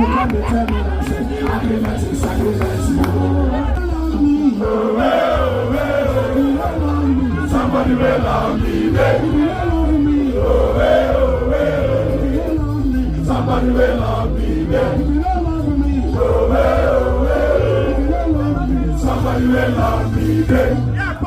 come to tell me that agreement is agreement. Somebody will love me, baby. Somebody will love me, baby. Somebody will love me, baby.